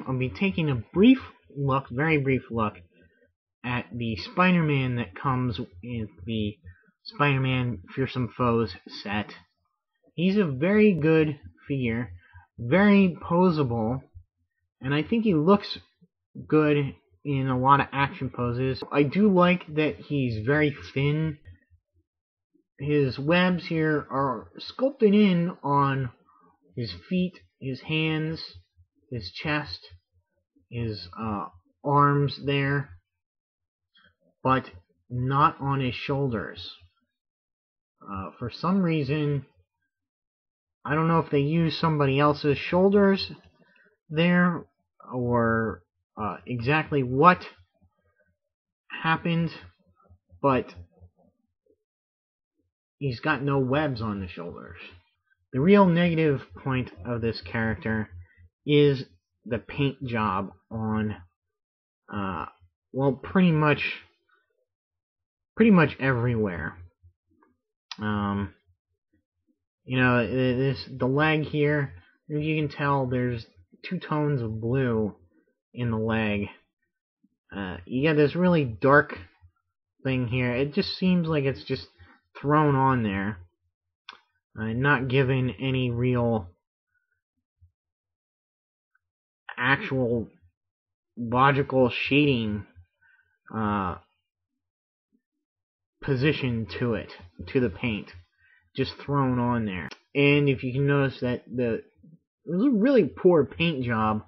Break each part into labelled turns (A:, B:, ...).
A: time, I'll be taking a brief look, very brief look, at the Spider-Man that comes with the Spider-Man Fearsome Foes set. He's a very good figure, very posable, and I think he looks good in a lot of action poses. I do like that he's very thin. His webs here are sculpted in on his feet, his hands, his chest, his arms there, but not on his shoulders. For some reason, I don't know if they use somebody else's shoulders there or exactly what happened, but he's got no webs on the shoulders. The real negative point of this character is the paint job on, well, pretty much everywhere. You know, the leg here, you can tell there's 2 tones of blue in the leg. You got this really dark thing here. It just seems like it's just thrown on there, not given any real actual logical shading position to it, to the paint, just thrown on there. And if you can notice that there's a really poor paint job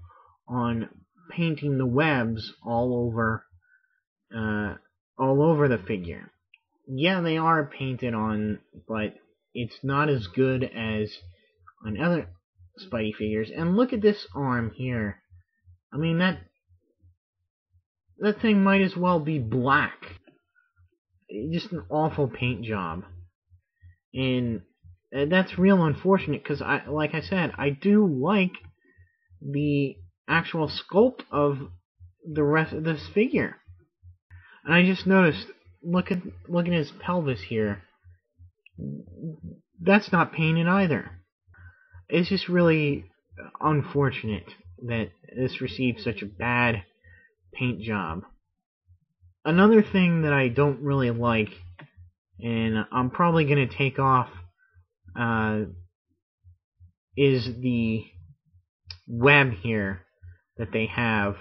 A: on painting the webs all over the figure. Yeah, they are painted on, but it's not as good as on other Spidey figures. And look at this arm here. I mean, that thing might as well be black. Just an awful paint job. And that's real unfortunate, because like I said, I do like the actual sculpt of the rest of this figure. And I just noticed, look at his pelvis here. That's not painted either. It's just really unfortunate that this received such a bad paint job. Another thing that I don't really like, and I'm probably going to take off, is the web here that they have,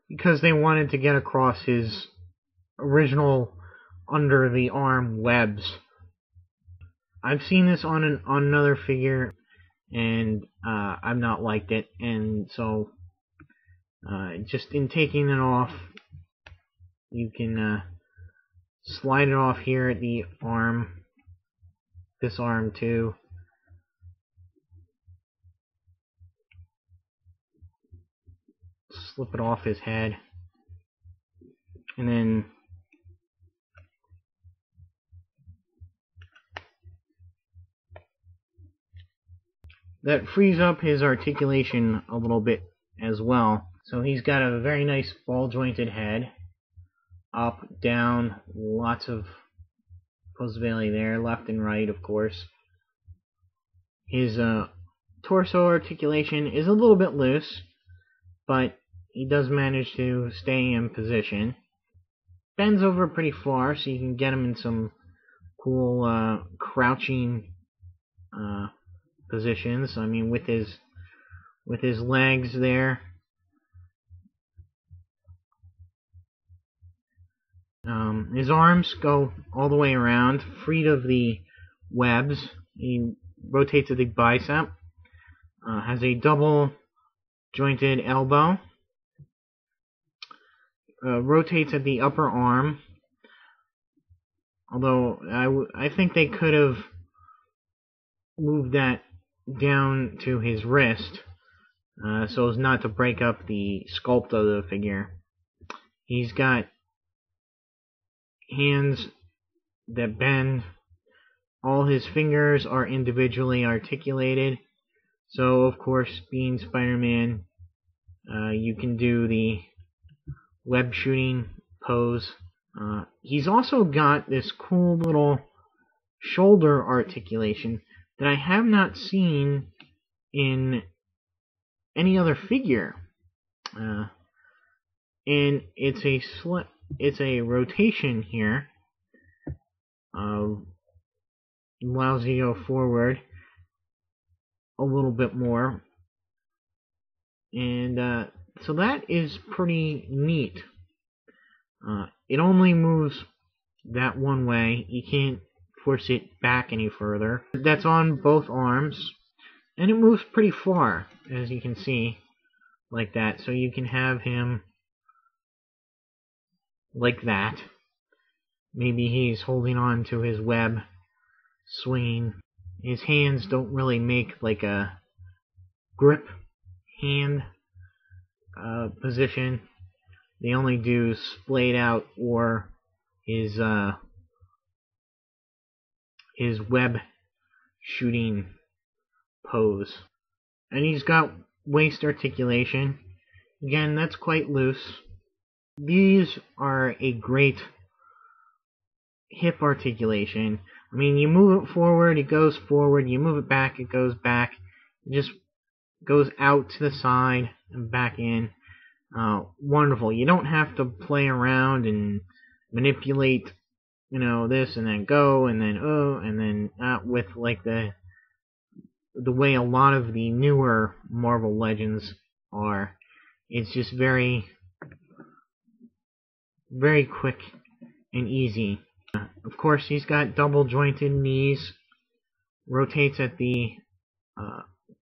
A: because they wanted to get across his original under the arm webs. I've seen this on another figure, and I've not liked it, and so just in taking it off, you can slide it off here at the arm, this arm too. Slip it off his head, and then that frees up his articulation a little bit as well. So he's got a very nice ball jointed head. Up, down, lots of posability there, left and right, of course. His torso articulation is a little bit loose, but he does manage to stay in position. Bends over pretty far, so you can get him in some cool crouching positions. I mean, with his legs there. His arms go all the way around, freed of the webs. He rotates at the bicep. Has a double jointed elbow. Rotates at the upper arm. Although I think they could have moved that down to his wrist, so as not to break up the sculpt of the figure. He's got hands that bend. All his fingers are individually articulated. So, of course, being Spider-Man, you can do the web shooting pose. He's also got this cool little shoulder articulation that I have not seen in any other figure. And it's a rotation here. Allows you to go forward a little bit more. And so that is pretty neat. It only moves that one way. You can't force it back any further. That's on both arms. And it moves pretty far, as you can see, like that. So you can have him like that. Maybe he's holding on to his web, swinging. His hands don't really make like a grip hand position. They only do splayed out or his web shooting pose. And he's got waist articulation. Again, that's quite loose. These are a great hip articulation. I mean, you move it forward, it goes forward. You move it back, it goes back. It just goes out to the side and back in. Wonderful. You don't have to play around and manipulate, this and then go and then and then with like the way a lot of the newer Marvel Legends are. It's just very, very quick and easy. Of course, he's got double jointed knees. Rotates at the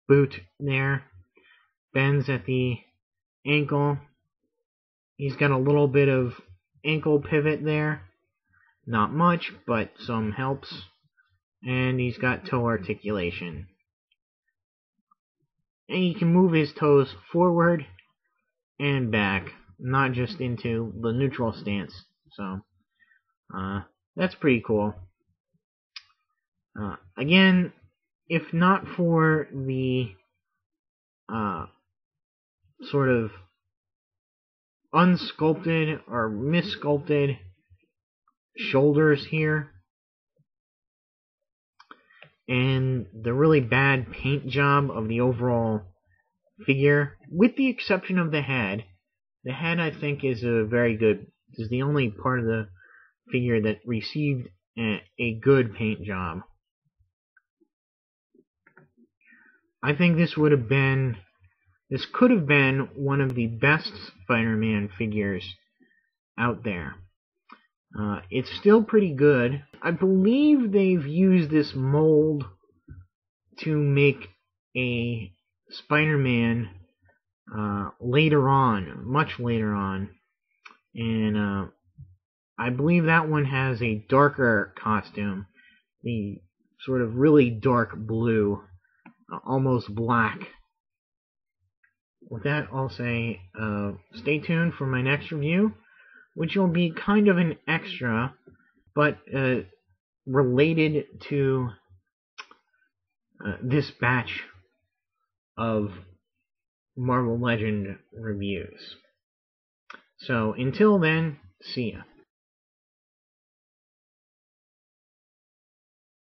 A: boot there. Bends at the ankle. He's got a little bit of ankle pivot there. Not much, but some helps. And he's got toe articulation. And he can move his toes forward and back, not just into the neutral stance. So, that's pretty cool. Again, if not for the sort of unsculpted or missculpted shoulders here, and the really bad paint job of the overall figure, with the exception of the head. The head, I think, is the only part of the figure that received a good paint job. I think this could have been one of the best Spider-Man figures out there. It's still pretty good. I believe they've used this mold to make a Spider-Man later on, much later on. And I believe that one has a darker costume. The sort of really dark blue, almost black. With that, I'll say stay tuned for my next review, which will be kind of an extra, but related to this batch of Marvel Legend reviews. So until then, see ya.